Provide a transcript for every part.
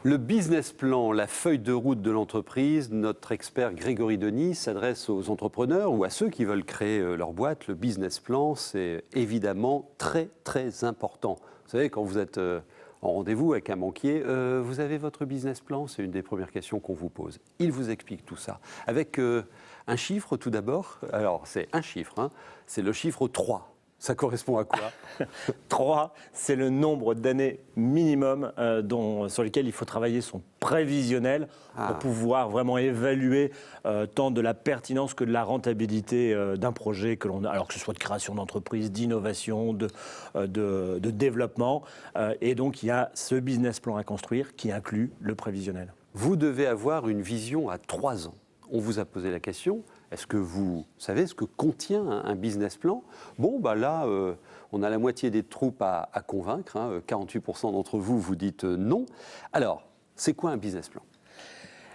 Le business plan, la feuille de route de l'entreprise, notre expert Grégory Denis s'adresse aux entrepreneurs ou à ceux qui veulent créer leur boîte. Le business plan, c'est évidemment très, très important. Vous savez, quand vous êtes en rendez-vous avec un banquier, vous avez votre business plan? C'est une des premières questions qu'on vous pose. Il vous explique tout ça. Avec un chiffre tout d'abord. Alors, c'est un chiffre, hein. C'est le chiffre 3. Ça correspond à quoi? 3, c'est le nombre d'années minimum sur lesquelles il faut travailler son prévisionnel pour pouvoir vraiment évaluer tant de la pertinence que de la rentabilité d'un projet que l'on a, alors que ce soit de création d'entreprise, d'innovation, de développement. Et donc, il y a ce business plan à construire qui inclut le prévisionnel. Vous devez avoir une vision à 3 ans. On vous a posé la question. Est-ce que vous savez ce que contient un business plan? Bon, bah là, on a la moitié des troupes à convaincre. 48% d'entre vous, vous dites non. Alors, c'est quoi un business plan?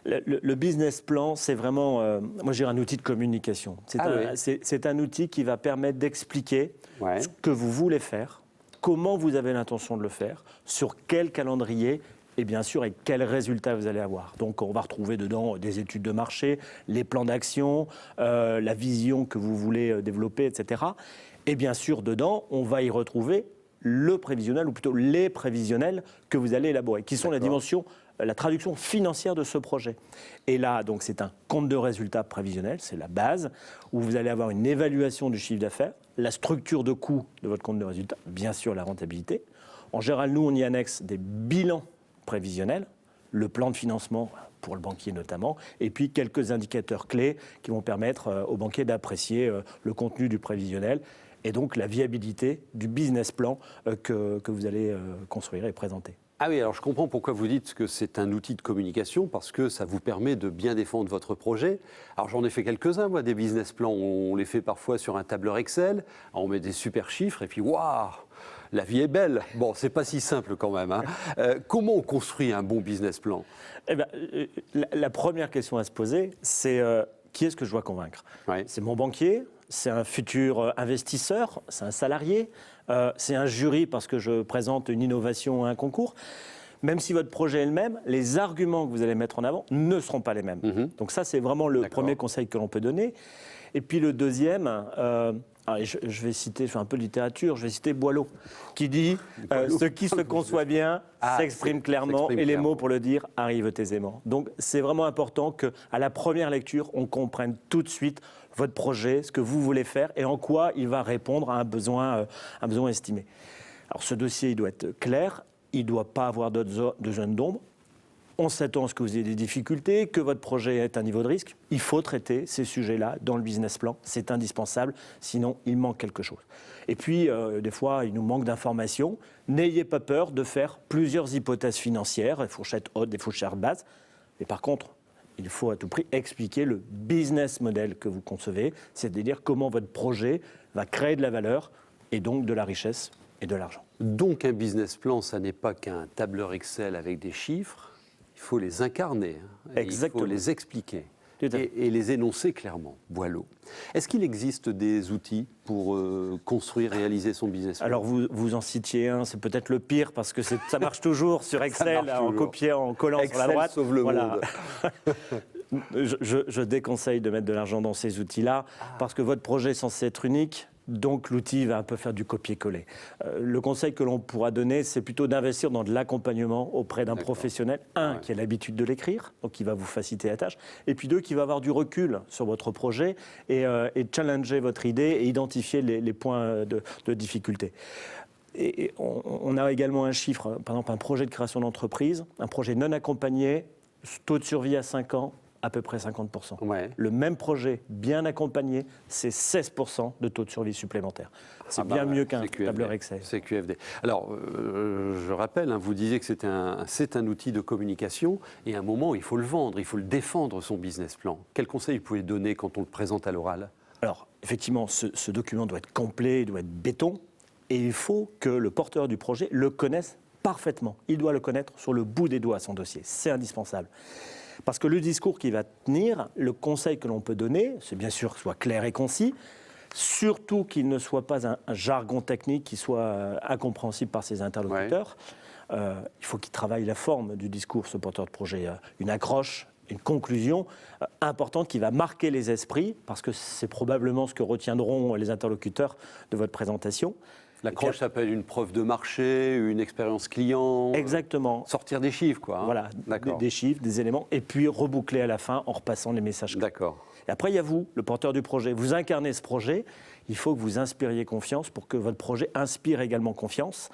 Le business plan, c'est vraiment, moi je dirais un outil de communication. C'est un outil qui va permettre d'expliquer ce que vous voulez faire, comment vous avez l'intention de le faire, sur quel calendrier, et bien sûr, et quels résultats vous allez avoir. Donc, on va retrouver dedans des études de marché, les plans d'action, la vision que vous voulez développer, etc. Et bien sûr, dedans, on va y retrouver le prévisionnel, ou plutôt les prévisionnels que vous allez élaborer, qui sont la dimension, la traduction financière de ce projet. Et là, donc, c'est un compte de résultats prévisionnel, c'est la base, où vous allez avoir une évaluation du chiffre d'affaires, la structure de coût de votre compte de résultats, bien sûr la rentabilité. En général, nous, on y annexe des bilans prévisionnel, le plan de financement pour le banquier notamment, et puis quelques indicateurs clés qui vont permettre au banquier d'apprécier le contenu du prévisionnel et donc la viabilité du business plan que vous allez construire et présenter. Ah oui, alors je comprends pourquoi vous dites que c'est un outil de communication, parce que ça vous permet de bien défendre votre projet. Alors j'en ai fait quelques-uns, moi, des business plans. On les fait parfois sur un tableur Excel, on met des super chiffres, et puis waouh, la vie est belle. Bon, c'est pas si simple quand même, hein. Comment on construit un bon business plan? Eh ben, la première question à se poser, c'est qui est-ce que je dois convaincre? C'est mon banquier? C'est un futur investisseur? C'est un salarié? C'est un jury parce que je présente une innovation à un concours? Même si votre projet est le même, les arguments que vous allez mettre en avant ne seront pas les mêmes. Donc ça, c'est vraiment le premier conseil que l'on peut donner. Et puis le deuxième, je vais citer, je fais un peu de littérature, je vais citer Boileau, qui dit « Ce qui se conçoit bien s'exprime clairement et les mots pour le dire arrivent aisément ». Donc c'est vraiment important qu'à la première lecture, on comprenne tout de suite votre projet, ce que vous voulez faire et en quoi il va répondre à un besoin estimé. Alors ce dossier, il doit être clair, il ne doit pas avoir de zone d'ombre. On s'attend à ce que vous ayez des difficultés, que votre projet ait un niveau de risque. Il faut traiter ces sujets-là dans le business plan. C'est indispensable, sinon il manque quelque chose. Et puis, des fois, il nous manque d'informations. N'ayez pas peur de faire plusieurs hypothèses financières, des fourchettes hautes, des fourchettes basses. Mais par contre, il faut à tout prix expliquer le business model que vous concevez, c'est-à-dire comment votre projet va créer de la valeur et donc de la richesse et de l'argent. Donc un business plan, ça n'est pas qu'un tableur Excel avec des chiffres. Il faut les incarner, il faut les expliquer et les énoncer clairement. Boileau. Est-ce qu'il existe des outils pour construire, réaliser son business plan? Alors vous en citiez un, c'est peut-être le pire parce que ça marche toujours sur Excel, en copiant, en collant Excel sur la droite. Sauve le monde. Je déconseille de mettre de l'argent dans ces outils-là parce que votre projet est censé être unique. Donc l'outil va un peu faire du copier-coller. Le conseil que l'on pourra donner, c'est plutôt d'investir dans de l'accompagnement auprès d'un professionnel. Qui a l'habitude de l'écrire, donc qui va vous faciliter la tâche. Et puis 2, qui va avoir du recul sur votre projet et challenger votre idée et identifier les points de difficulté. Et on a également un chiffre, par exemple un projet de création d'entreprise, un projet non accompagné, taux de survie à 5 ans, à peu près 50%. Le même projet bien accompagné, c'est 16% de taux de survie supplémentaire. C'est bien mieux qu'un tableur Excel. C'est QFD. Alors, je rappelle, vous disiez que c'est un outil de communication et à un moment, il faut le vendre, il faut le défendre, son business plan. Quel conseil vous pouvez donner quand on le présente à l'oral? Alors, effectivement, ce document doit être complet, il doit être béton et il faut que le porteur du projet le connaisse parfaitement. Il doit le connaître sur le bout des doigts, son dossier. C'est indispensable. Parce que le discours qu'il va tenir, le conseil que l'on peut donner, c'est bien sûr que ce soit clair et concis, Surtout qu'il ne soit pas un jargon technique qui soit incompréhensible par ses interlocuteurs. Il faut qu'il travaille la forme du discours, ce porteur de projet. Une accroche, une conclusion importante qui va marquer les esprits, parce que c'est probablement ce que retiendront les interlocuteurs de votre présentation. L'accroche s'appelle une preuve de marché, une expérience client. Exactement. Sortir des chiffres, quoi. Hein. Voilà, des chiffres, des éléments, et puis reboucler à la fin en repassant les messages. D'accord. Et après, il y a vous, le porteur du projet. Vous incarnez ce projet. Il faut que vous inspiriez confiance pour que votre projet inspire également confiance.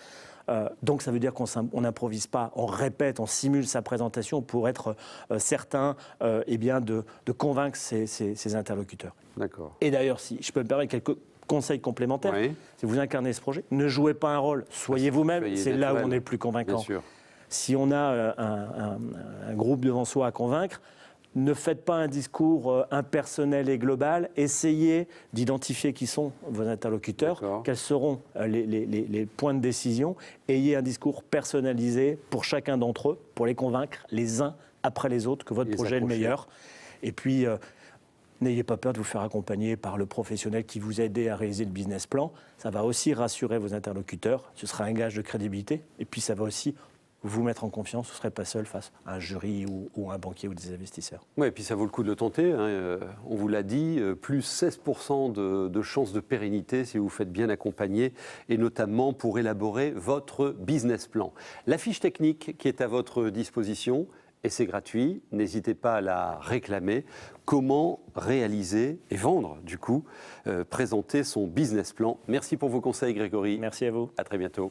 Donc ça veut dire qu'on n'improvise pas, on répète, on simule sa présentation pour être certain de convaincre ses interlocuteurs. D'accord. Et d'ailleurs, si je peux me permettre quelques conseils complémentaires, si vous incarnez ce projet, ne jouez pas un rôle, soyez vous-même, c'est là où on est le plus convaincant. Bien sûr. Si on a un groupe devant soi à convaincre, ne faites pas un discours impersonnel et global. Essayez d'identifier qui sont vos interlocuteurs, quels seront les points de décision. Ayez un discours personnalisé pour chacun d'entre eux, pour les convaincre les uns après les autres que votre projet est le meilleur. Et puis, n'ayez pas peur de vous faire accompagner par le professionnel qui vous a aidé à réaliser le business plan. Ça va aussi rassurer vos interlocuteurs. Ce sera un gage de crédibilité. Et puis, ça va aussi vous mettre en confiance, vous ne serez pas seul face à un jury ou un banquier ou des investisseurs. Oui, et puis ça vaut le coup de le tenter. Hein. On vous l'a dit, plus 16% de chances de pérennité si vous faites bien accompagner, et notamment pour élaborer votre business plan. La fiche technique qui est à votre disposition, et c'est gratuit, n'hésitez pas à la réclamer. Comment réaliser et vendre, du coup, présenter son business plan. Merci pour vos conseils, Grégory. Merci à vous. À très bientôt.